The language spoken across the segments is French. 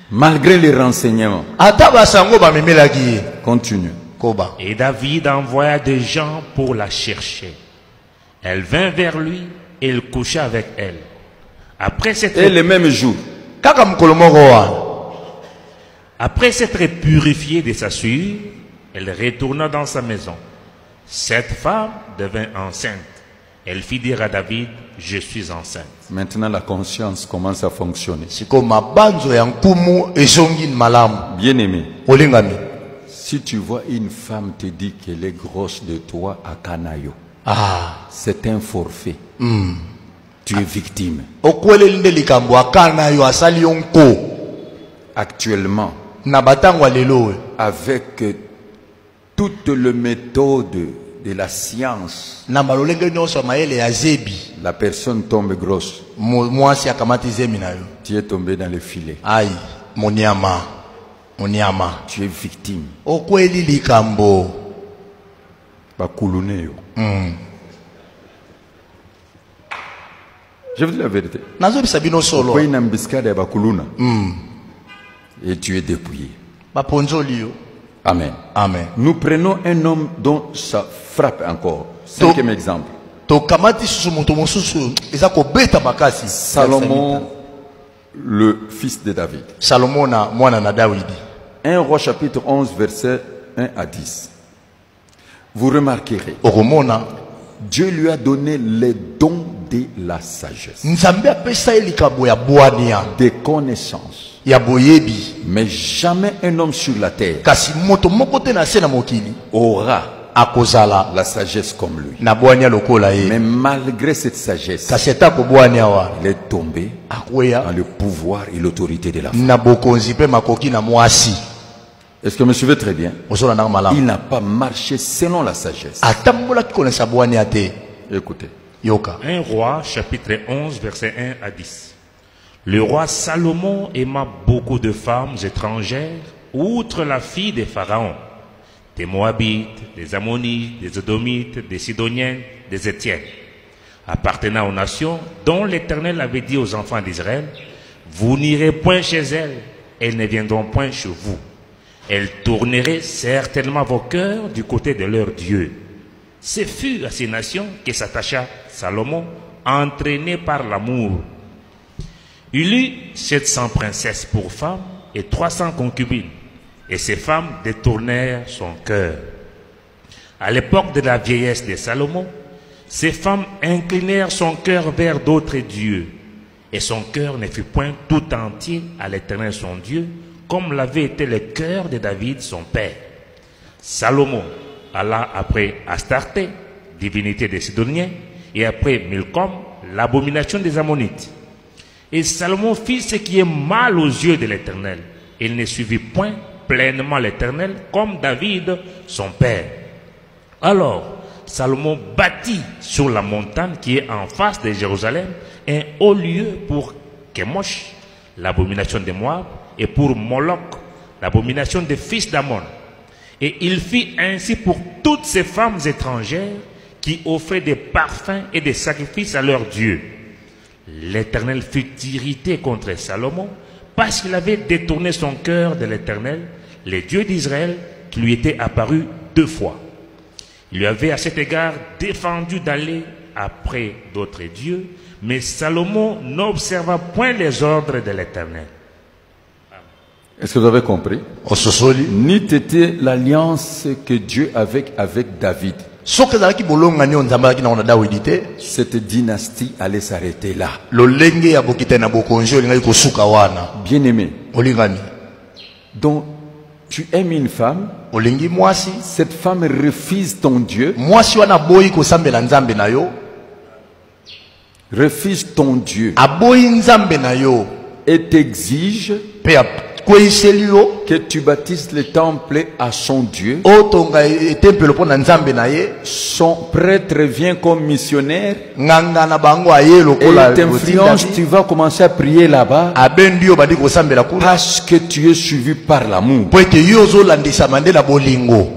Malgré les renseignements. Continue. Et David envoya des gens pour la chercher. Elle vint vers lui et il coucha avec elle. Après s'être et le même jour. Après s'être purifiée de sa souillure, elle retourna dans sa maison. Cette femme devint enceinte. Elle fit dire à David, je suis enceinte. Maintenant la conscience commence à fonctionner. Bien aimé. Si tu vois une femme te dit qu'elle est grosse de toi à Kanayo, c'est un forfait. Tu es victime. Actuellement, avec toutes les méthodes de la science, la personne tombe grosse. Tu es tombé dans le filet. Tu es victime. Je vous dis la vérité. Et tu es dépouillé. Amen. Amen. Nous prenons un homme dont ça frappe encore. Cinquième exemple. Salomon, le fils de David. 1 Roi chapitre 11 verset 1 à 10. Vous remarquerez, Dieu lui a donné les dons de la sagesse, des connaissances. Mais jamais un homme sur la terre aura la sagesse comme lui. Mais malgré cette sagesse, il est tombé dans le pouvoir et l'autorité de la femme. Est-ce que vous me suivez très bien? Il n'a pas marché selon la sagesse. Écoutez. 1 Roi, chapitre 11, verset 1 à 10. Le roi Salomon aima beaucoup de femmes étrangères, outre la fille des pharaons, des Moabites, des Ammonites, des Édomites, des Sidoniens, des Étiennes, appartenant aux nations dont l'Éternel avait dit aux enfants d'Israël, vous n'irez point chez elles ne viendront point chez vous. Elles tourneraient certainement vos cœurs du côté de leur Dieu. Ce fut à ces nations que s'attacha Salomon, entraîné par l'amour. Il eut 700 princesses pour femmes et 300 concubines, et ces femmes détournèrent son cœur. À l'époque de la vieillesse de Salomon, ces femmes inclinèrent son cœur vers d'autres dieux, et son cœur ne fut point tout entier à l'Éternel son Dieu, comme l'avait été le cœur de David son père. Salomon alla après Astarté, divinité des Sidoniens, et après Milcom, l'abomination des Ammonites. Et Salomon fit ce qui est mal aux yeux de l'Éternel. Il ne suivit point pleinement l'Éternel comme David son père. Alors Salomon bâtit sur la montagne qui est en face de Jérusalem un haut lieu pour Kemosh, l'abomination de Moab, et pour Moloch, l'abomination des fils d'Ammon. Et il fit ainsi pour toutes ces femmes étrangères qui offraient des parfums et des sacrifices à leurs dieux. L'Éternel fut irrité contre Salomon parce qu'il avait détourné son cœur de l'Éternel, le Dieu d'Israël, qui lui était apparu 2 fois. Il lui avait à cet égard défendu d'aller après d'autres dieux, mais Salomon n'observa point les ordres de l'Éternel. Est-ce que vous avez compris? Ni était l'alliance que Dieu avait avec David. Cette dynastie allait s'arrêter là. Bien aimé. Donc, tu aimes une femme. Cette femme refuse ton Dieu. Refuse ton Dieu. Et t'exige que tu baptises le temple à son Dieu. Son prêtre vient comme missionnaire et t'influence, tu vas commencer à prier là-bas parce que tu es suivi par l'amour.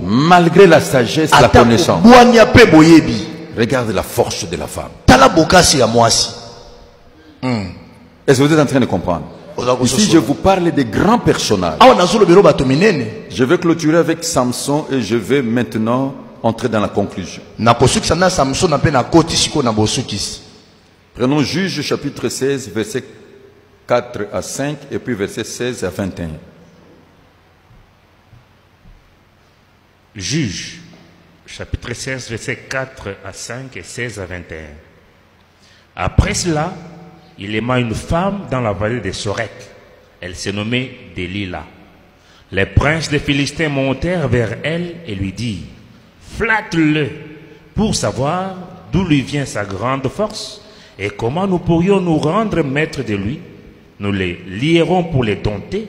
Malgré la sagesse, la connaissance. Regarde la force de la femme. Est-ce que vous êtes en train de comprendre? Ici, je vous parle des grands personnages. Je vais clôturer avec Samson et je vais maintenant entrer dans la conclusion. Prenons Juge chapitre 16, versets 4 à 5 et puis versets 16 à 21. Juge chapitre 16, versets 4 à 5 et 16 à 21. Après cela, il aima une femme dans la vallée de Sorek. Elle se nommait Délila. Les princes des Philistins montèrent vers elle et lui dirent: flatte-le pour savoir d'où lui vient sa grande force et comment nous pourrions nous rendre maîtres de lui. Nous les lierons pour les dompter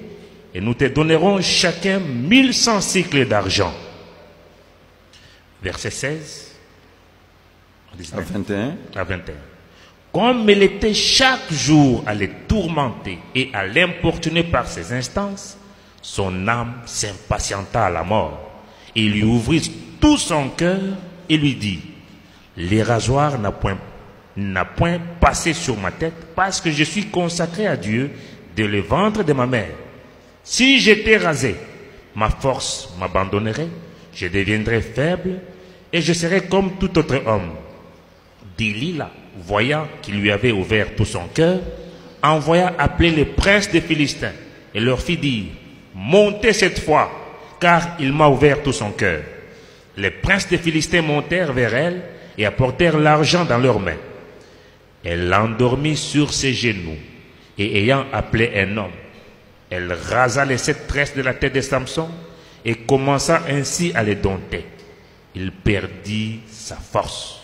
et nous te donnerons chacun 1100 cycles d'argent. Verset 16 à 21. À 21. Comme elle était chaque jour à les tourmenter et à l'importuner par ses instances, son âme s'impatienta à la mort. Il lui ouvrit tout son cœur et lui dit: les rasoirs n'a point passé sur ma tête parce que je suis consacré à Dieu dès le ventre de ma mère. Si j'étais rasé, ma force m'abandonnerait, je deviendrais faible et je serais comme tout autre homme. Délila, voyant qu'il lui avait ouvert tout son cœur, envoya appeler les princes des Philistins et leur fit dire: montez cette fois, car il m'a ouvert tout son cœur. Les princes des Philistins montèrent vers elle et apportèrent l'argent dans leurs mains. Elle l'endormit sur ses genoux et ayant appelé un homme, elle rasa les 7 tresses de la tête de Samson et commença ainsi à les dompter. Il perdit sa force.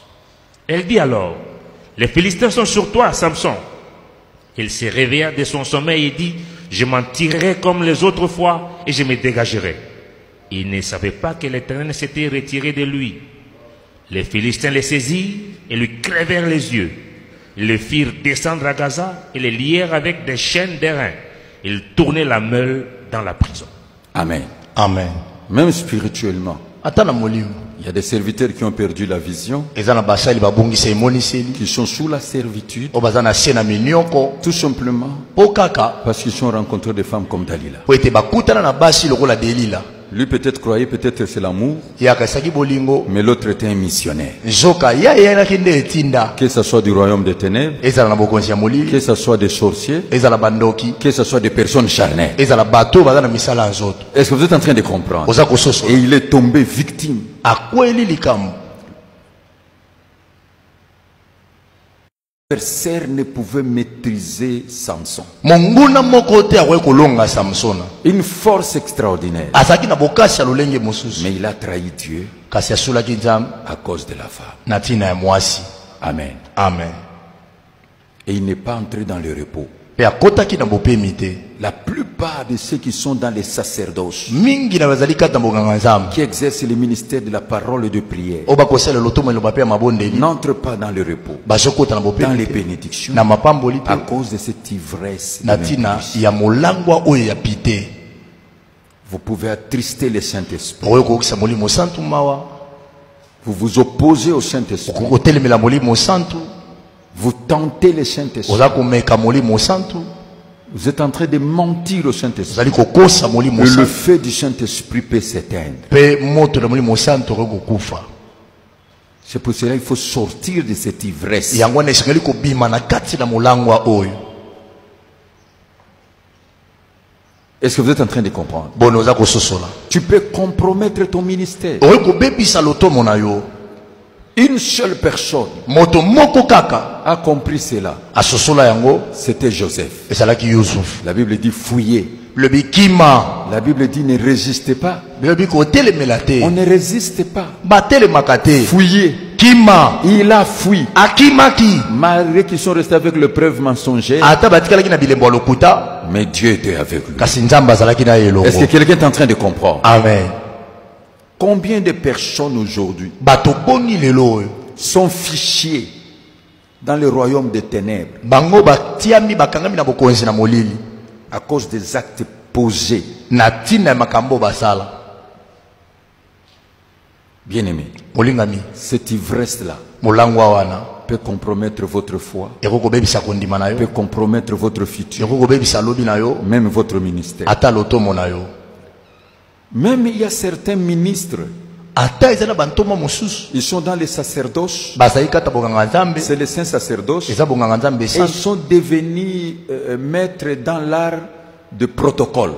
Elle dit alors: les Philistins sont sur toi, Samson. Il se réveilla de son sommeil et dit: je m'en tirerai comme les autres fois et je me dégagerai. Il ne savait pas que l'Éternel s'était retiré de lui. Les Philistins le saisirent et lui crevèrent les yeux. Ils le firent descendre à Gaza et le lièrent avec des chaînes d'airain. Ils tournaient la meule dans la prison. Amen. Amen. Même spirituellement, il y a des serviteurs qui ont perdu la vision, qui sont sous la servitude, tout simplement parce qu'ils sont rencontrés des femmes comme Dalila. Lui peut-être croyait, peut-être c'est l'amour, mais l'autre était un missionnaire. Que ce soit du royaume des ténèbres, que ce soit des sorciers, que ce soit des personnes charnelles. Est-ce que vous êtes en train de comprendre? Et il est tombé victime. L'adversaire ne pouvait maîtriser Samson. Une force extraordinaire. Mais il a trahi Dieu à cause de la femme. Amen. Amen. Et il n'est pas entré dans le repos. La plupart de ceux qui sont dans les sacerdoces, qui exercent le ministère de la parole et de prière, n'entrent pas dans le repos, dans les bénédictions, à cause de cette ivresse. Vous pouvez attrister le Saint-Esprit. Vous vous opposez au Saint-Esprit. Vous tentez le Saint-Esprit. Vous êtes en train de mentir au Saint-Esprit. Et le feu du Saint-Esprit peut s'éteindre. C'est pour cela qu'il faut sortir de cette ivresse. Est-ce que vous êtes en train de comprendre? Tu peux compromettre ton ministère. Une seule personne a compris cela. C'était Joseph. La Bible dit fouillez. La Bible dit ne résistez pas. On ne résiste pas. Fouillez. Il a fui. Malgré qu'ils sont restés avec le preuve mensongère, mais Dieu était avec lui. Est-ce que quelqu'un est en train de comprendre? Amen. Combien de personnes aujourd'hui sont fichées dans le royaume des ténèbres à cause des actes posés? Bien-aimé, cette ivresse-là peut compromettre votre foi, ekokobebisa kondima na yo, peut compromettre votre futur, ekokobebisa lobi na yo, même votre ministère. ata lotomo na yo. Même il y a certains ministres, Ata ezana bantoma mosusu, ils sont dans les sacerdoces, bazali kata bonganga nzambe, c'est les saints sacerdoces, eza bonganga nzambe et ils sana. sont devenus maîtres dans l'art de protocole.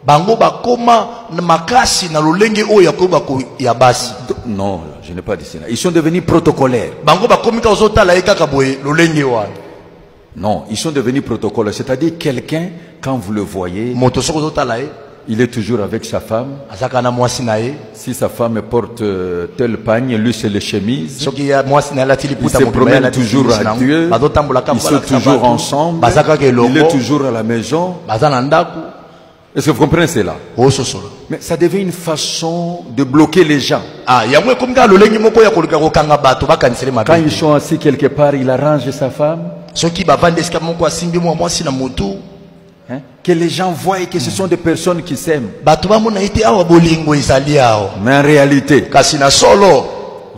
Bango bakoma na makasi na lolenge oyo yakoba ko ya basi. Non, je n'ai pas dit cela. Ils sont devenus protocolaires. Bango bakomi ka ozotala ekaka boye lolenge wana. Non, ils sont devenus protocolaires. C'est-à-dire quelqu'un, quand vous le voyez, Moto soko ozotala e, il est toujours avec sa femme. azaka na mwasi na ye. Si sa femme porte tel pagne, lui c'est les chemises. Soki ya mwasi na ye alati Ils liputa se moto promènent toujours à Dieu. Ils sont toujours ensemble. Bazaka ke Il est longo, toujours à la maison. baza na ndaku. Est-ce que vous comprenez cela? Ososolo. Mais ça devient une façon de bloquer les gens. Ah, yango ekomi ka lolenge moko ya koluka kokanga bato bakanisele Quand mabe. ils sont assis quelque part, il arrange sa femme. Soki bavandi esika moko asimbi mwa mwasi na motu, Hein? Que les gens voient que ce sont des personnes qui s'aiment. bato bamona ete awa bolingo ezali awa. Mais en réalité, Kasi na solo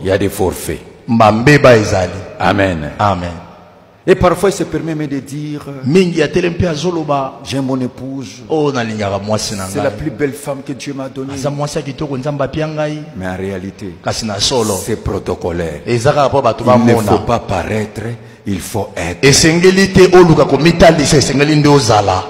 il y a des forfaits. mbambeba ezali. Amen. Amen. Et parfois, il se permet même de dire, Mingi ya tele mpe azoloba, j'ai mon épouse. oh nalingaka mwasi na C'est la ngai. plus belle femme que Dieu m'a donnée. Aza mwasi ya kitoko nzambe apia ngai. Mais en réalité, Kasi na solo c'est protocolaire. ezaka po bato Il ne faut bamona. pas paraître, il faut être. Esengeli te oluka komitalisa, esengeli nde ozala.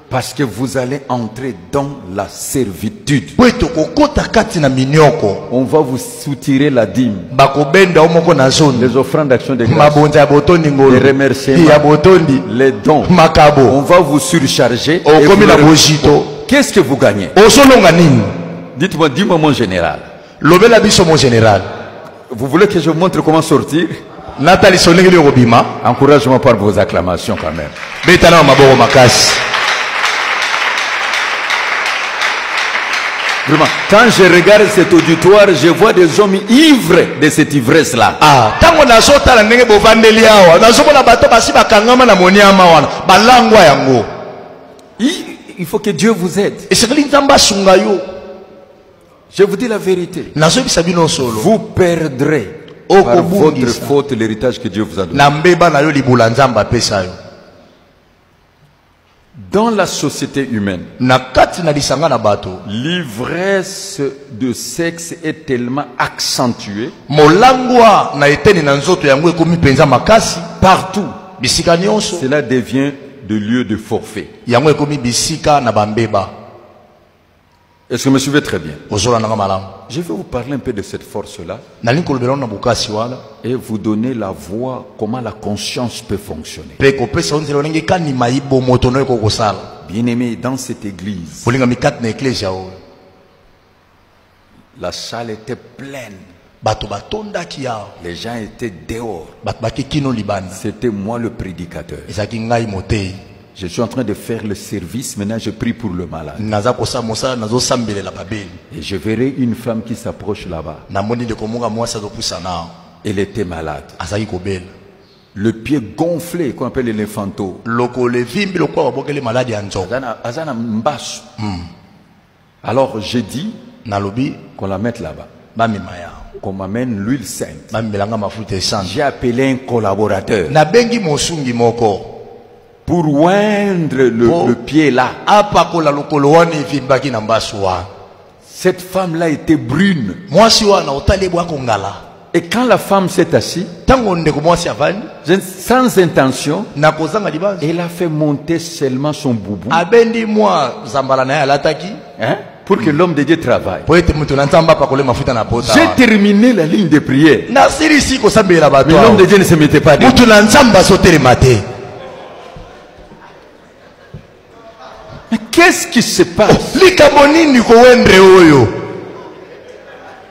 Parce que vous allez entrer dans la servitude. Po ete kokota kati na minyoko, On va vous soutirer la dîme, bakobenda o moko na zone. les offrandes d'action de grâce, Mabonza ya botondi ngolo, les remerciements, ya botondi les dons. makabo. On va vous surcharger. Et Okomi vous na le- bojito. Qu'est-ce que vous gagnez? Osolonga nini? Dites-moi, dis-moi mon général. Lobela biso mon général. Vous voulez que je vous montre comment sortir? Natali sonengeli yokobima. Encouragez-moi par vos acclamations quand même. Betana maboko makasi. Vraiment, quand je regarde cet auditoire, je vois des hommes ivres de cette ivresse-là. Ah, tango nazotala ndenge bovandeli awa, nazomona bato basi bakangama na moniama wana, balangwa yango. Il faut que Dieu vous aide. Esengeli nzambe asunga yo. Je vous dis la vérité. Nazobisa bino solo. Vous perdrez Oh, par kobungisa. votre faute l'héritage que Dieu vous a donné. Na mbeba na yo libula nzambe apesa yo. Dans la société humaine, Na kati na lisanga na bato, l'ivresse de sexe est tellement accentuée molangwa na eteni na nzoto yango ekomi penza makasi partout. bisika nyonso. Cela devient de lieu de forfait. Yango ekomi bisika na bambeba. Est-ce que vous me suivez très bien? Ozola nanga malamu. Je vais vous parler un peu de cette force-là Nalingi kolobela na bukasi wala. et vous donner la voie, comment la conscience peut fonctionner. Pe kopesa onzela onenge kani maibo moto no ekokosala. Bien-aimés, dans cette église, Bolinga mikati na eklesia oyo. la salle était pleine. Bato batondaki yao. Les gens étaient dehors. Bato baki kino libanda. C'était moi le prédicateur. Ezaki ngai motei. Je suis en train de faire le service. Maintenant, je prie pour le malade. Naza kosa mosa nazo sambelela babeli. Et je verrai une femme qui s'approche là-bas. Namoni de komunga mwasa zopusa nao. Elle était malade. Azaki kobela. Le pied gonflé, qu'on appelle l'éléphanto. Loko le vimbi lokwa babokele maladi ya nzoka. Azana mbasu. Alors, j'ai dit Nalobi qu'on la mette là-bas. bamema yao. Qu'on m'amène l'huile sainte. Bamelanga mafuta esante. J'ai appelé un collaborateur Na bengi mosungi moko. pour oindre le pied là. Apakola lokolo wana evimbaki na mbasu wana. Cette femme-là était brune. Mwasi wana otali bwako ngala. Et quand la femme s'est assise, Tango ndeko mwasi avandi sans intention, na kozanga libanza. elle a fait monter seulement son boubou, Abendi mwa zambala na ye alataki. hein, pour que l'homme de Dieu travaille. Po ete mutu na nzamba apakole mafuta na pota. J'ai terminé la ligne de prière. Na sirisi kosambela bato. Mais l'homme de Dieu ne se mettait pas debout. Mutu na nzamba azotelema te. Mais qu'est-ce qui se passe? Likambo nini kowendre oyo?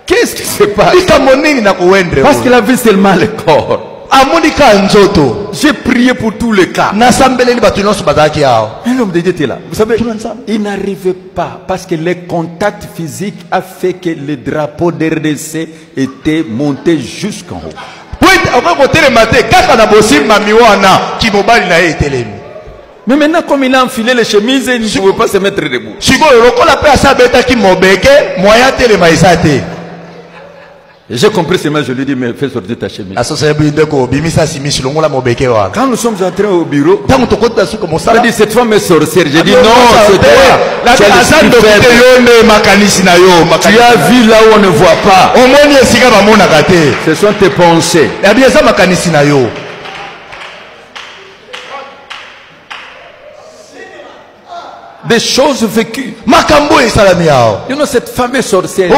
Qu'est-ce qui se passe? Likambo nini na kowendre Parce oyo? qu'il avait seulement le corps. Amoni ka nzoto. J'ai prié pour tous les cas. Nasambeleli bato nyonso bazalaki awa. Mais l'homme de Dieu était là. Vous savez, Tout ensemble. il n'arrivait pas parce que le contact physique a fait que le drapeau d'RDC était monté jusqu'en haut. Po ete akoki kotelema te kaka na bosimbami wana kimobali na ye etelemi. Mais maintenant, comme il a enfilé les chemises, il ne pouvait pas se mettre debout. Sikoyo lokola pe asabetaki mobeke moya telema eza te. Et j'ai compris seulement, je lui dis, mais fais sortir ta chemise. Quand nous sommes entrés au bureau, il a dit, cette femme est sorcière. J'ai dit, non, c'est toi. Tu as vu là où on ne voit pas. Ce sont tes pensées. Des choses vécues. You know, cette femme est sorcière.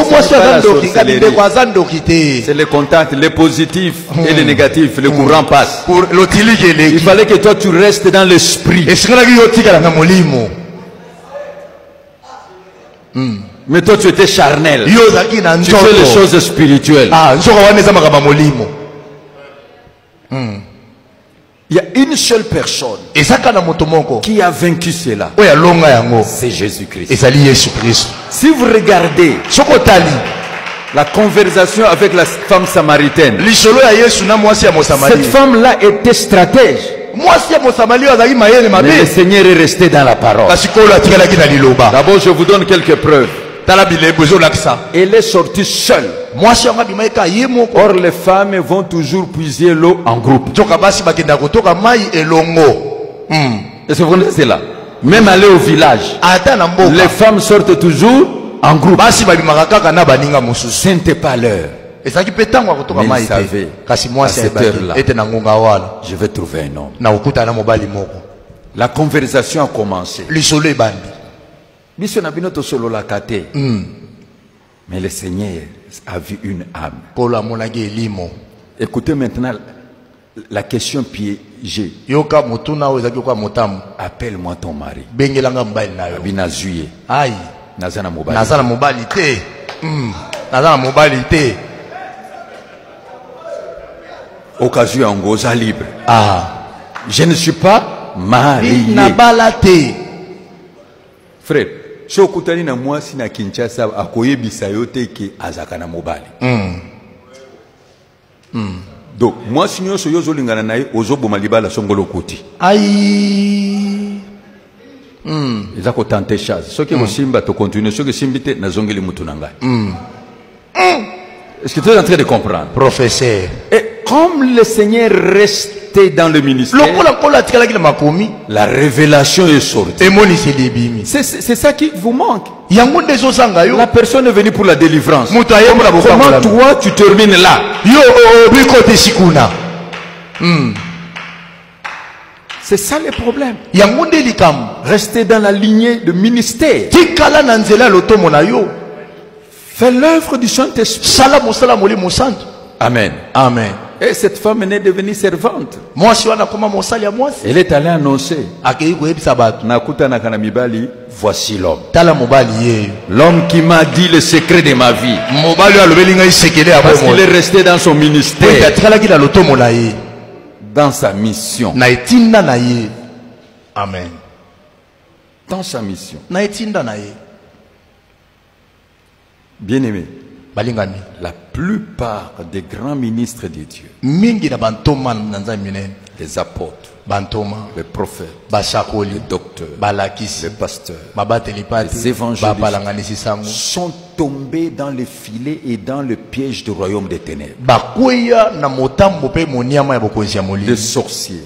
C'est les contacts, les positifs et les négatifs. Le courant passe. Il fallait que toi tu restes dans l'esprit. Mais toi tu étais charnel. Tu fais les choses spirituelles. Il y a une seule personne qui a vaincu cela. C'est Jésus-Christ. Si vous regardez la conversation avec la femme samaritaine, cette femme-là était stratège. Mais le Seigneur est resté dans la parole. D'abord, je vous donne quelques preuves. Elle est sortie seule. Or, les femmes vont toujours puiser l'eau en groupe. Est-ce que vous connaissez cela? Même aller au village, les femmes sortent toujours en groupe. Ce n'était pas l'heure. Mais il savait, à cette heure-là, je vais trouver un homme. La conversation a commencé. Mais le Seigneur a vu une âme. Écoutez maintenant la question piégée. Appelle-moi ton mari. Occasion en goza libre. Je ne suis pas marié. Frère, si okutani na mwasi na Kinshasa akoyebisa yote ki azaka na mobali. Donc mwasi nyonso yozo lingana naye ozoboma libala songolo kuti. Eza ko tenter chance. Soki mosimba to continuer, soki simbite na zongeli mutu na ngai. Est-ce que tu es en train de comprendre? Professeur. Et comme le Seigneur restait dans le ministère, la révélation est sortie. C'est ça qui vous manque. La personne est venue pour la délivrance. Comment toi tu termines là? C'est ça le problème. Rester dans la lignée de ministère. Fais l'œuvre du Saint-Esprit. Amen. Amen. Et cette femme est devenue servante. Elle est allée annoncer. Voici l'homme. L'homme qui m'a dit le secret de ma vie. Parce qu'il est resté dans son ministère. Dans sa mission. Amen. Dans sa mission. Bien-aimé, la plupart des grands ministres de Dieu, les apôtres, les prophètes, les docteurs, les pasteurs, les évangélistes sont tombés dans les filets et dans le piège du royaume des ténèbres. Des sorciers,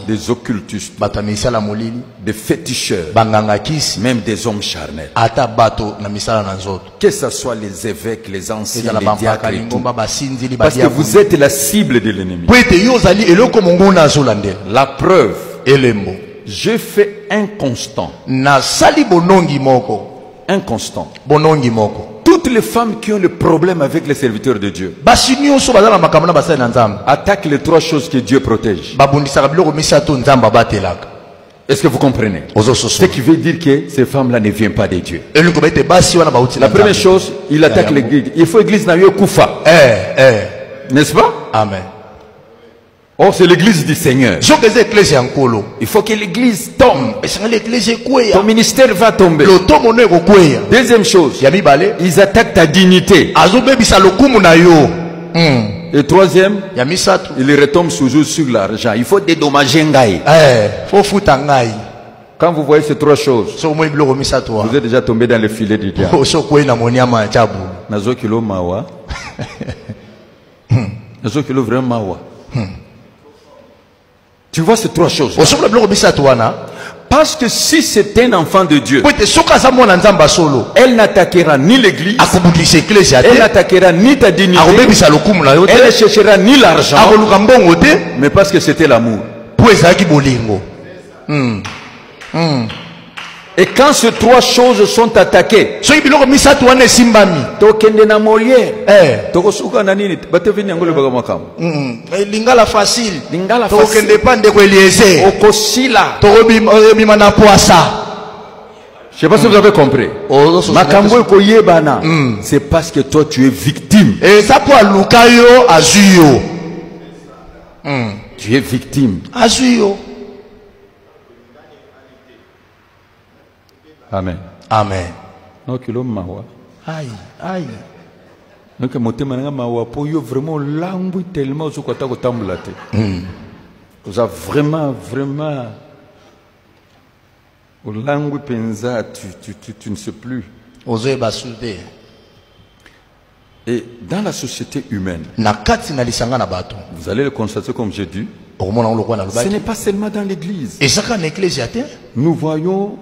des occultistes, des féticheurs, même des hommes charnels. Que ce soit les évêques, les anciens, les diacres et tout. Parce que vous êtes la cible de l'ennemi. La preuve, je fais un constant. Un constant. Toutes les femmes qui ont le problème avec les serviteurs de Dieu attaquent les trois choses que Dieu protège. Est-ce que vous comprenez? Ce qui veut dire que ces femmes-là ne viennent pas de Dieu. La première chose, il attaque l'église. Il faut l'église n'a eu Koufa. N'est-ce pas? Amen. Oh, c'est l'église du Seigneur. Il faut que l'église tombe. Ton ministère va tomber. Deuxième chose, ils attaquent ta dignité. Et troisième, ils retombent toujours sur l'argent. Il faut dédommager Ngaï. Quand vous voyez ces trois choses, vous êtes déjà tombé dans le filet du diable. Tu vois ces trois choses. Parce que si c'est un enfant de Dieu, elle n'attaquera ni l'église, elle n'attaquera ni ta dignité, elle ne cherchera ni l'argent, mais parce que c'était l'amour. Et quand ces trois choses sont attaquées, lingala facile, je sais pas si vous avez compris. C'est parce que toi tu es victime. Tu es victime. Amen. Amen. Donc il mawa. Aïe, aïe. Donc motema nga mawa pour yo vraiment langue tellement zo kota kotambulate. Vous avez vraiment au langue penza tu ne sais plus. Ozoe basude. Et dans la société humaine, vous allez le constater comme j'ai dit. Ce n'est pas seulement dans l'église. Nous voyons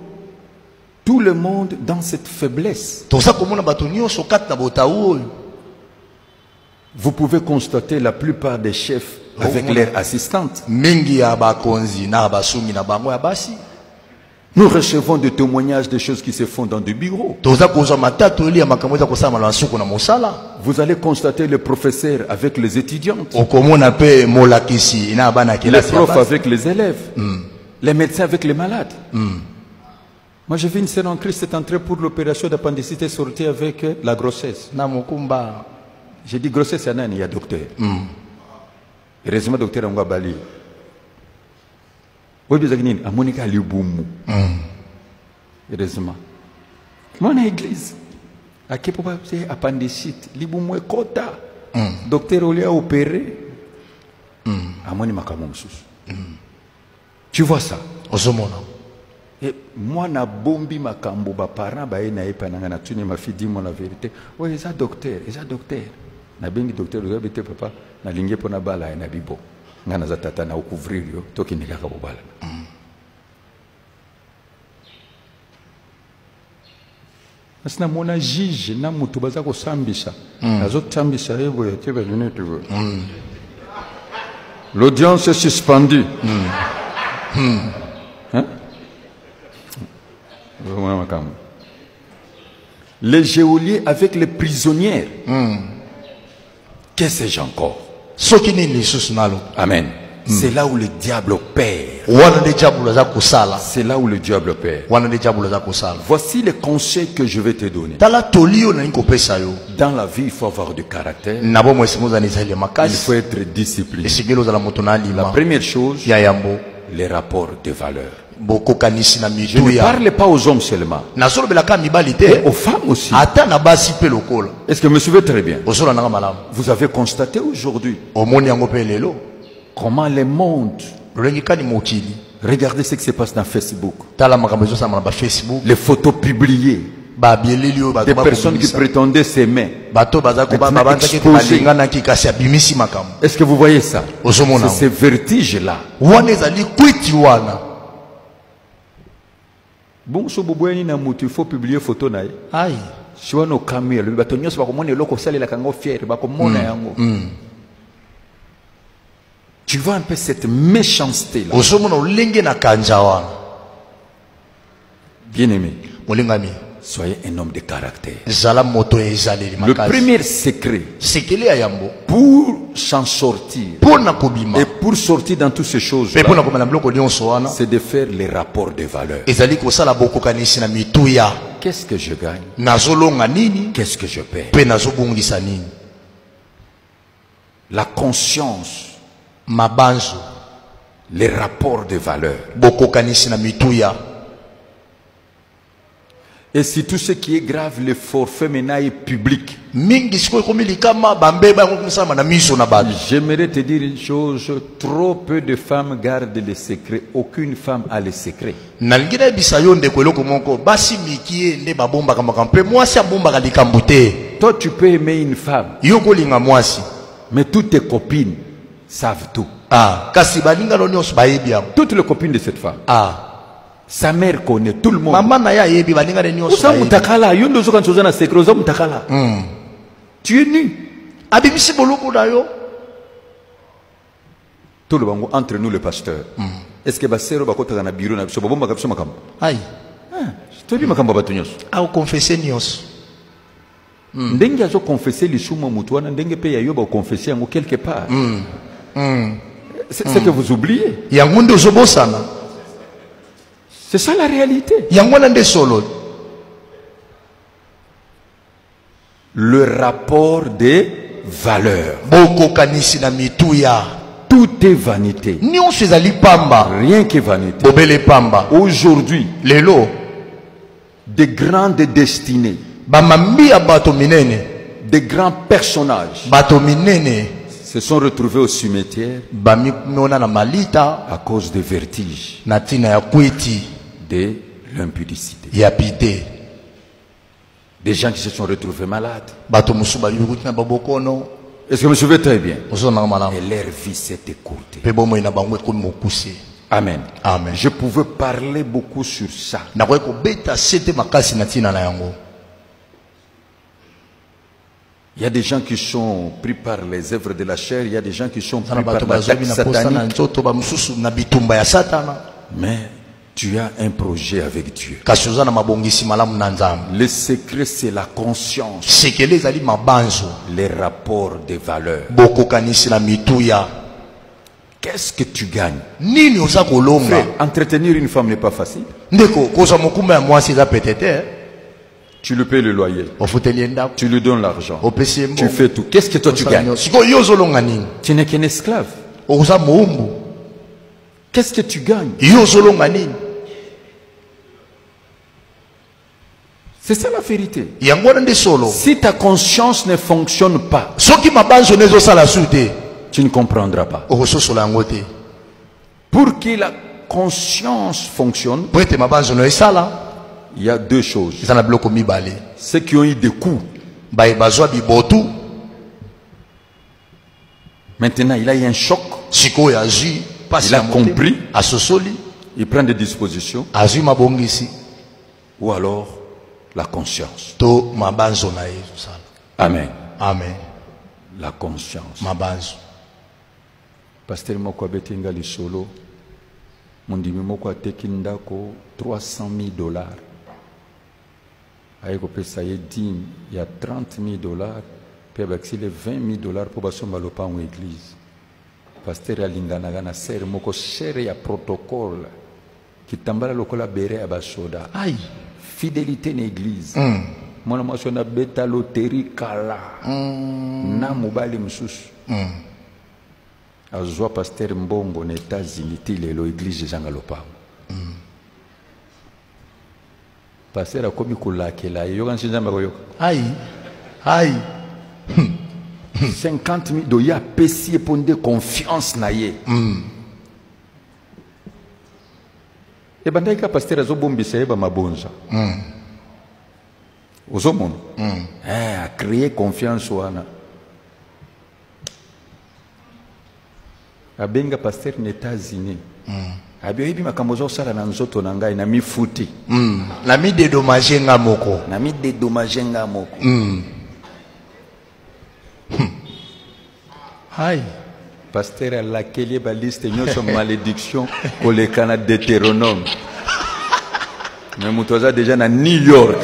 tout le monde dans cette faiblesse. Vous pouvez constater la plupart des chefs avec leurs assistantes. Nous recevons des témoignages des choses qui se font dans des bureaux. Vous allez constater les professeurs avec les étudiantes, les profs avec les élèves, les médecins avec les malades. Moi, j'ai vu une sœur en Christ est entrée pour l'opération d'appendicite et sortie avec la grossesse. J'ai dit grossesse, il y a docteur. Heureusement, docteur Angwa Bali. Oui, vous avez à Monica Liubumu. Heureusement. Moi, on a église. À qui peut pas faire appendicite? Libumu est kota. Docteur Oli a opéré. À Moni Makamomsus. Tu vois ça? Et moi, na bombi makambo ba parents ba ina epa na na tuni ma fille dit moi la vérité. Oui, ils a docteur, Na bengi docteur vous avez papa na linge pona bala na bibo. Ngana za tata na couvrir yo toki nika ka bobala. Asna mona juge na mutu baza ko sambisa. Nazo tambisa yebo ya tebe lunette. L'audience est suspendue. Hein? Les geôliers avec les prisonnières. Qu'est-ce que j'ai encore? Amen. C'est là où le diable opère. C'est là où le diable opère. Voici les conseils que je vais te donner. Dans la vie, il faut avoir du caractère. Il faut être discipliné. La première chose, les rapports de valeur. Je ne parle pas aux hommes seulement, mais aux femmes aussi. Est-ce que vous me suivez très bien? Vous avez constaté aujourd'hui comment le monde, regardez ce qui se passe dans Facebook, les photos publiées, des personnes qui prétendaient s'aimer. Est-ce que vous voyez ça? C'est ces vertiges-là. Bon, so boboyani na mutu, il faut publier photo na ye. Aïe. Si on a camé, le bâtonnier, c'est pas comme on est là, comme ça, il a kango fier, pas comme on est yango. Tu vois un peu cette méchanceté là. Bien aimé. Soyez un homme de caractère. Le premier secret pour s'en sortir et pour sortir dans toutes ces choses, c'est de faire les rapports de valeur. Qu'est-ce que je gagne? Qu'est-ce que je perds? La conscience, les rapports de valeur. Et si tout ce qui est grave, le forfait maintenant est public. J'aimerais te dire une chose, trop peu de femmes gardent les secrets. Aucune femme a les secrets. Toi, tu peux aimer une femme. Mais toutes tes copines savent tout. Ah, kasi balinga nyonso bayebi yango. Toutes les copines de cette femme. Ah. Sa mère connaît tout le monde. Maman na ya yebi balinga nyonso. Osa mutakala, yondo zo kanzo na secret, osa mutakala. Tu es nu. Abibisi boloko na yo. Tout le monde entre nous les pasteurs. Est-ce que basero bakota na bureau na biso bomba kapso makamba? Aïe. Je te dis makamba batunyos. Ah, au confesser nyonso. Ndenge azo confesser lisuma mutu wana ndenge pe ya yoba confesser yango quelque part. C'est que vous oubliez. Yango ndo zobosana. C'est ça la réalité. Yango na nde solo. Le rapport des valeurs. Boko kanisi na mituya. Tout est vanité. Nyonso ezali pamba. Rien que vanité. Bobele pamba. Aujourd'hui, Lelo. des grandes destinées. Bamambi ya bato minene. Des grands personnages Bato minene. se sont retrouvés au cimetière Bami mona na malita. à cause de vertiges, Na tina ya kwiti. de l'impudicité. Ya pite. Des gens qui se sont retrouvés malades. Bato musuba yukuti na babokono. Est-ce que vous me suivez très bien? Ozo na malamu. Et leur vie s'est écourtée. Pe bomo ina bangwe ko mokuse. Amen. Amen. Je pouvais parler beaucoup sur ça. Na ko beta sete makasi na tina na yango. Il y a des gens qui sont pris par les œuvres de la chair, il y a des gens qui sont pris Sana par bato la bazobi taxe na posta na satanique. nzoto ba mususu na bitumba ya satana. Mais tu as un projet avec Dieu. Kasi oza na mabongisi malamu na nzambe. Le secret, c'est la conscience, Sekele ezali mabanzo. les rapports des valeurs. Boko kanisi na mituya. Qu'est-ce que tu gagnes? Nini oza kolonga? Frère, entretenir une femme n'est pas facile. Ndeko koza mokumba ya mwasi eza petete. Tu lui payes le loyer, Ofuteli ndako. tu lui donnes l'argent, Opesi mbo. tu fais tout. Qu'est-ce que toi tu gagnes? Siko yo zolonga nini? Tu n'es qu'un esclave. Oza moumbu. Qu'est-ce que tu gagnes? Yo zolonga nini? C'est ça la vérité. Yango nde solo. Si ta conscience ne fonctionne pas, Soki mabanzo nezo sala sute. tu ne comprendras pas. Okososola yango te. Pour que la conscience fonctionne, Po ete mabanzo no esala. il y a deux choses. Eza na biloko mibale. Ceux qui ont eu des coups, Baye bazwa bibotu. maintenant il a eu un choc, Siko ya zui. Pasi il a na motema. compris, Asosoli. il prend des dispositions, Azui mabongisi. ou alors la conscience. To mabanzo na ye sala. Amen. Amen. La conscience. Mabanzo. Pasteur moko abetinga lisolo, mondimi moko ateki ndako $300,000. Aye kopesa ye dîme ya $30,000, pe bakisi le $20,000 pour basomba lopango église. Pasteur alinganaka na sere moko sere ya protocole kitambala lokola bere ya basoda. Aïe. Fidélité na église. Mwana mwasi na beta loterie kala. Na mobali mususu. Azwa pasteur mbongo na États-Unis ti lelo église ezanga lopango. Pasteur akomi kolakela ye yoka nsinzamba koyoka. Aïe. Aïe. 50,000 do ya pesi eponde confiance na ye. E bandaki ka pasteur azobombisa ye ba mabonza. Ozomona. A créer confiance wana. Abenga pasteur na États-Unis. Abiyoyibi makambo zosala na nzoto na ngai na mifuti. Na mi dédommagé nga moko. Na mi dédommagé nga moko. Aïe. Pasteur a laquelle ba liste nyonso malédiction koleka na Deutéronome. Mais mutoza déjà na New York.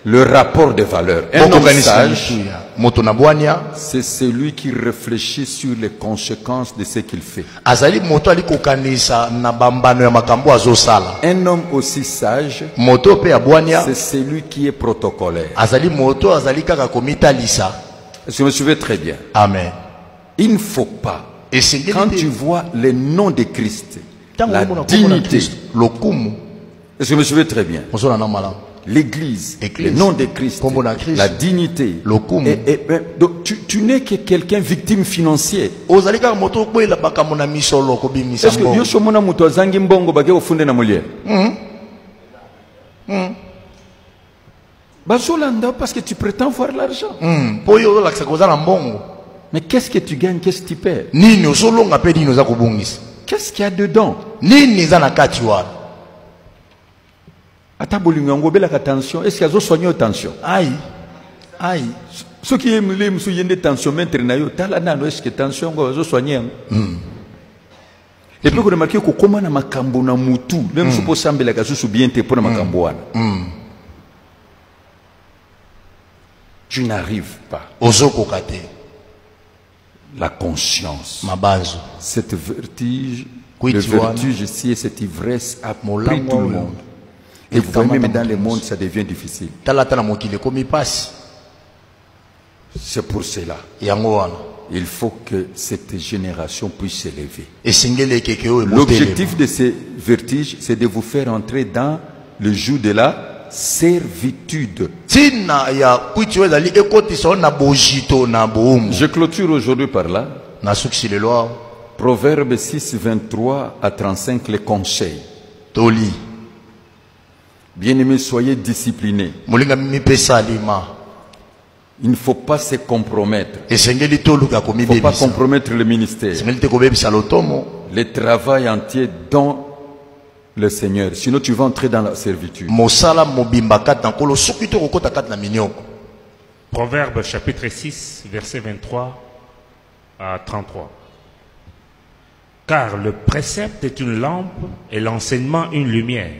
Le rapport de valeurs. Un homme sage, c'est celui qui réfléchit sur les conséquences de ce qu'il fait. Un homme aussi sage, c'est celui qui est protocolaire. Est-ce que vous me suivez très bien? Amen. Il ne faut pas, quand tu vois le nom de Christ, la dignité, est-ce que vous me suivez très bien? L'église, le nom de Christ, la dignité. Donc tu n'es que quelqu'un victime financier. Est-ce que Yoshomona muto azangi mbongo bage ofunde na mulier? Bazolanda parce que tu prétends voir l'argent. Mais qu'est-ce que tu gagnes, qu'est-ce que tu perds? Qu'est-ce qu'il y a dedans? Ata bolingo belaka tension, est-ce qu'il y a soigné tension? Aïe. Aïe. Ceux qui aiment les moussou yende tension mettre na yo, tala nano est-ce que tension go soigner? Et puis vous remarquez que comment na makambo na mutu, même si vous sambela ka sous bien te pour na makambo wana. Tu n'arrives pas. La conscience. Cette vertige, le vertige ici et cette ivresse a pris tout le monde. Et vous voyez même dans le monde ça devient difficile. C'est pour cela. Il faut que cette génération puisse s'élever. L'objectif de ces vertiges, c'est de vous faire entrer dans le joug de la servitude. Je clôture aujourd'hui par là. Proverbe 6, 23 à 35, les conseils. Bien-aimés, soyez disciplinés. Il ne faut pas se compromettre. Il ne faut pas compromettre le ministère. Le travail entier dans le Seigneur. Sinon tu vas entrer dans la servitude. Proverbe chapitre 6, verset 23 à 33. Car le précepte est une lampe et l'enseignement une lumière.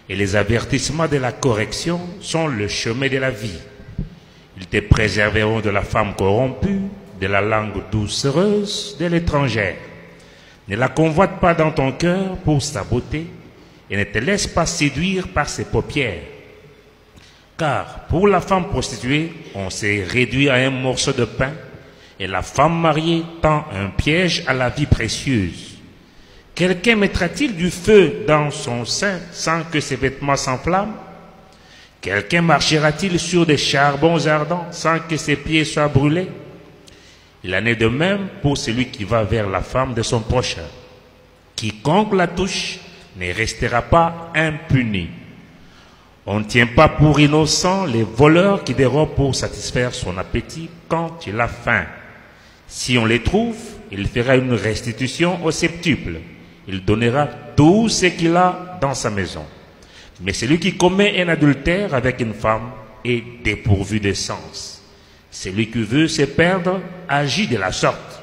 Et les avertissements de la correction sont le chemin de la vie. Ils te préserveront de la femme corrompue, de la langue doucereuse de l'étrangère. Ne la convoite pas dans ton cœur pour sa beauté et ne te laisse pas séduire par ses paupières. Car pour la femme prostituée, on s'est réduit à un morceau de pain et la femme mariée tend un piège à la vie précieuse. Quelqu'un mettra-t-il du feu dans son sein sans que ses vêtements s'enflamment? Quelqu'un marchera-t-il sur des charbons ardents sans que ses pieds soient brûlés? Il en est de même pour celui qui va vers la femme de son prochain. Quiconque la touche ne restera pas impuni. On ne tient pas pour innocents les voleurs qui dérobent pour satisfaire son appétit quand il a faim. Si on les trouve, il fera une restitution au septuple. Il donnera tout ce qu'il a dans sa maison. Mais celui qui commet un adultère avec une femme est dépourvu de sens. Celui qui veut se perdre agit de la sorte.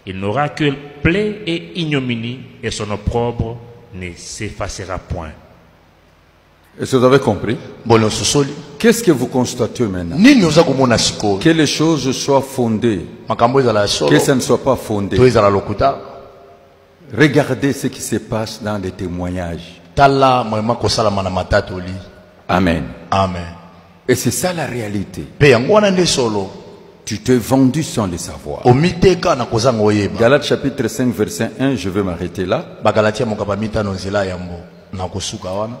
Il n'aura que plaie et ignominie et son opprobre ne s'effacera point. Est-ce que vous avez compris? Qu'est-ce que vous constatez maintenant? Que les choses soient fondées, que ça ne soit pas fondé. Regardez ce qui se passe dans les témoignages. Amen. Amen. Et c'est ça la réalité. Tu t'es vendu sans le savoir. Galates chapitre 5 verset 1, je vais m'arrêter là.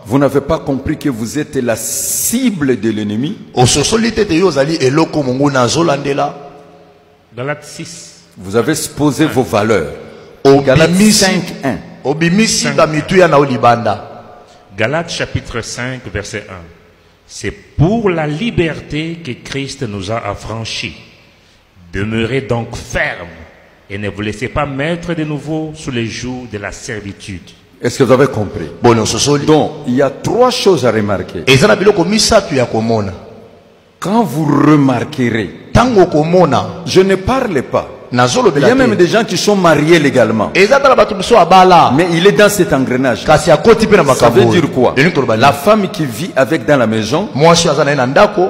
Vous n'avez pas compris que vous êtes la cible de l'ennemi. Galates 6. Vous avez exposé vos valeurs. Galates 5, 1. Galates chapitre 5 verset 1. C'est pour la liberté que Christ nous a affranchis. Demeurez donc fermes et ne vous laissez pas mettre de nouveau sous les jougs de la servitude. Est-ce que vous avez compris? Donc, il y a trois choses à remarquer. Quand vous remarquerez, je ne parle pas. Il y a même des gens qui sont mariés légalement. Mais il est dans cet engrenage. Ça veut dire quoi? La femme qui vit avec dans la maison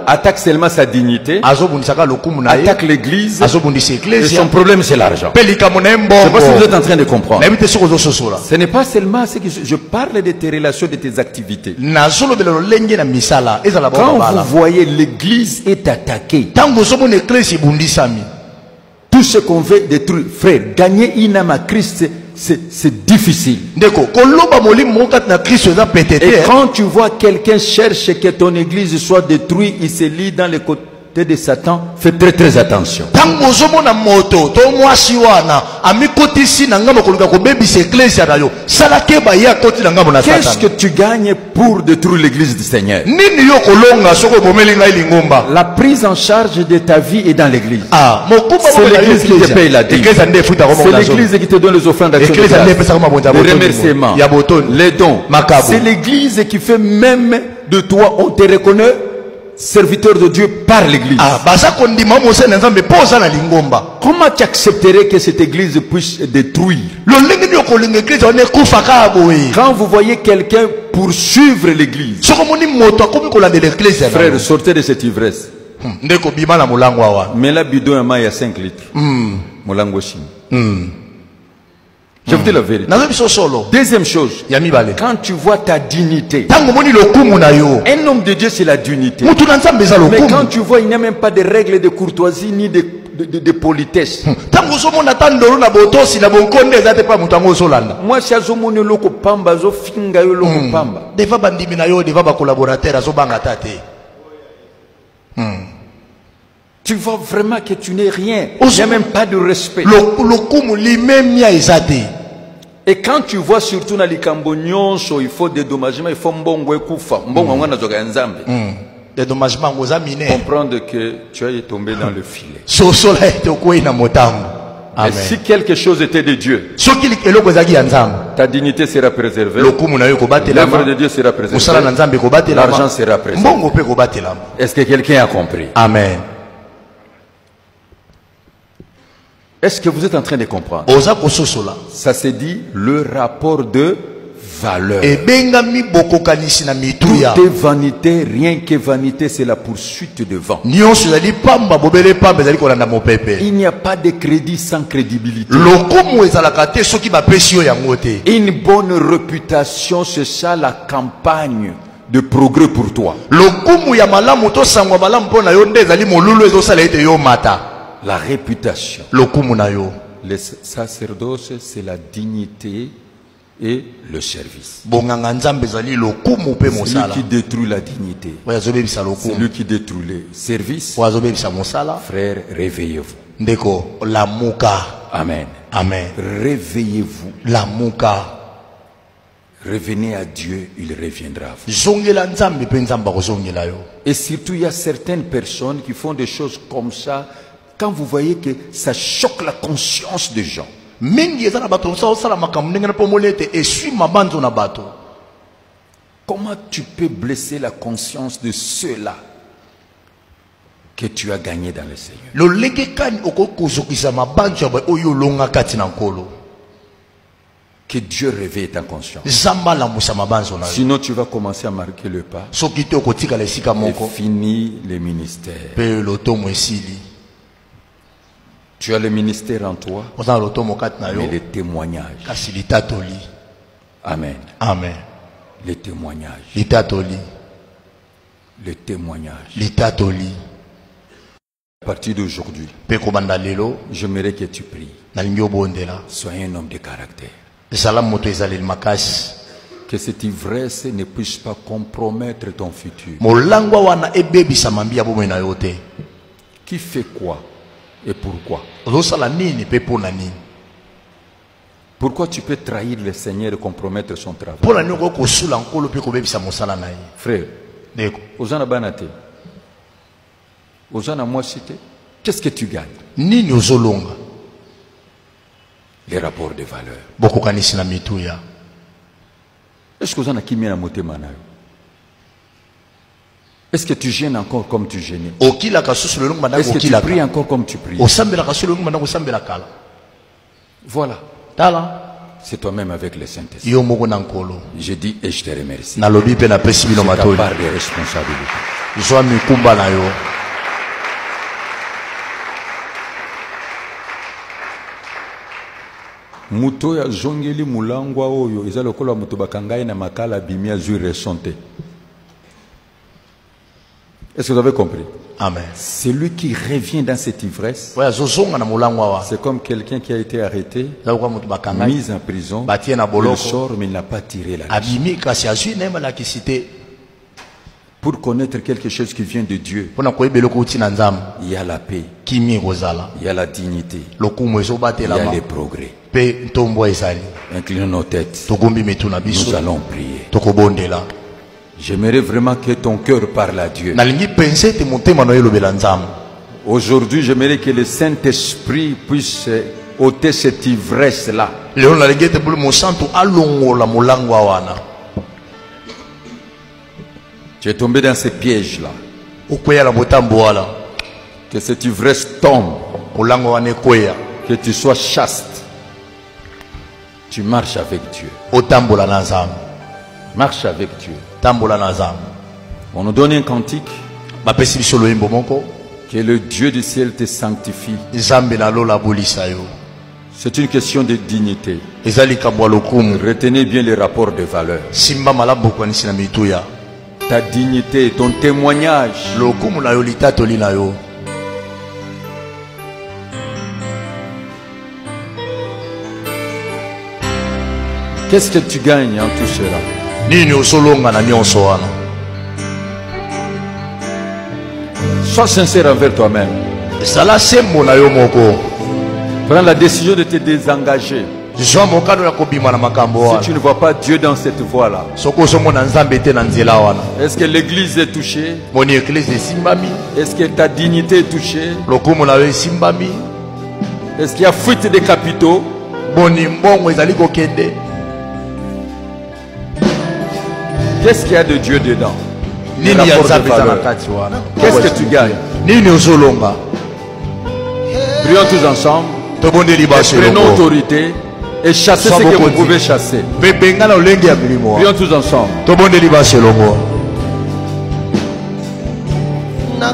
attaque seulement sa dignité, attaque l'église, et son problème c'est l'argent. Je ne sais pas si vous êtes en train de comprendre. Ce n'est pas seulement ce que je parle de tes relations, de tes activités. Quand vous voyez l'église est attaquée, tout ce qu'on veut détruire, frère, gagner une âme à Christ, c'est difficile. Et quand tu vois quelqu'un cherche que ton église soit détruite, il se lit dans les tu es de Satan, fais très très attention. Qu'est-ce que tu gagnes pour détruire l'église du Seigneur? La prise en charge de ta vie est dans l'église. C'est l'église qui te paye la dîme. C'est l'église qui te donne les offrandes d'action de grâce, les remerciements, les dons. C'est l'église qui fait même de toi, on te reconnaît serviteur de Dieu par l'église. Comment tu accepterais que cette église puisse détruire? Quand vous voyez quelqu'un poursuivre l'église, frère, sortez de cette ivresse. Mais la bidon à maille à 5 litres. Je vous dis la vérité. Deuxième chose, quand tu vois ta dignité, un homme de Dieu c'est la dignité. Mais quand tu vois, il n'y a même pas de règles de courtoisie ni de politesse. Moi, si azomo ne loko pamba, zo finga yo loko pamba. Deva bandimi na yo, deva ba collaborateur, azo banga tate. Tu vois vraiment que tu n'es rien. Il n'y a même pas de respect. Et quand tu vois surtout dans les cambonions, il faut dédommagement, il faut mbongo ekufa. Mbongo ngwana zoga nzambe. Dédommagement comprendre que tu es tombé dans le filet. Amen. Et si quelque chose était de Dieu, ta dignité sera préservée, l'œuvre de Dieu sera préservée, l'argent sera préservé. Est-ce que quelqu'un a compris? Amen. Est-ce que vous êtes en train de comprendre? Ça se dit le rapport de valeur. Tout est vanité, rien que vanité, c'est la poursuite de vent. Il n'y a pas de crédit sans crédibilité. Une bonne réputation, c'est ça la campagne de progrès pour toi. La réputation. Le sacerdoce, c'est la dignité et le service. Celui qui détruit la dignité, celui qui détruit le service, frère, réveillez-vous. Amen. Amen. Réveillez-vous. Revenez à Dieu, il reviendra à vous. Et surtout, il y a certaines personnes qui font des choses comme ça. Quand vous voyez que ça choque la conscience des gens, comment tu peux blesser la conscience de ceux-là que tu as gagné dans le Seigneur? Que Dieu réveille ta conscience. Sinon tu vas commencer à marquer le pas et finir le ministère. Tu as le ministère en toi, mais les témoignages. Amen. Amen. Les témoignages. Les témoignages. À partir d'aujourd'hui, j'aimerais que tu pries. Sois un homme de caractère. Que cette ivresse ne puisse pas compromettre ton futur. Qui fait quoi et pourquoi? Pourquoi tu peux trahir le Seigneur et compromettre son travail? Frère, Ozana Banate, Ozana Moissite, qu'est-ce que tu gagnes? Les rapports de valeur. Est-ce que Ozana Kimia Motemana? Est-ce que tu gênes encore comme tu gênais? Est-ce que tu pries encore comme tu pries? Voilà. C'est toi-même avec le Saint-Esprit. Je dis et je te remercie. C'est ta part de responsabilité. Muto ya zongeli mulangwa oyo eza lokola muto bakangai na makala bimia zui resonte. Est-ce que vous avez compris? Amen. Celui qui revient dans cette ivresse, c'est comme quelqu'un qui a été arrêté, mis en prison, il sort mais il n'a pas tiré la leçon. Pour connaître quelque chose qui vient de Dieu, il y a la paix, il y a la dignité, il y a les progrès. Inclinons nos têtes, nous allons prier. J'aimerais vraiment que ton cœur parle à Dieu. Aujourd'hui, j'aimerais que le Saint-Esprit puisse ôter cette ivresse-là. Tu es tombé dans ces pièges-là. Que cette ivresse tombe. Que tu sois chaste. Tu marches avec Dieu. Marche avec Dieu. On nous donne un cantique. Que le Dieu du ciel te sanctifie. C'est une question de dignité. Retenez bien les rapports de valeur. Ta dignité, ton témoignage. Qu'est-ce que tu gagnes en tout cela? Sois sincère envers toi-même. Prends la décision de te désengager. Si tu ne vois pas Dieu dans cette voie-là, est-ce que l'église est touchée? Est-ce que ta dignité est touchée? Est-ce qu'il y a fuite des capitaux? Qu'est-ce qu'il y a de Dieu dedans? Qu'est-ce que tu gagnes? Prions tous ensemble. Prenons autorité et chassez ce que vous pouvez chasser. Prions tous ensemble. Na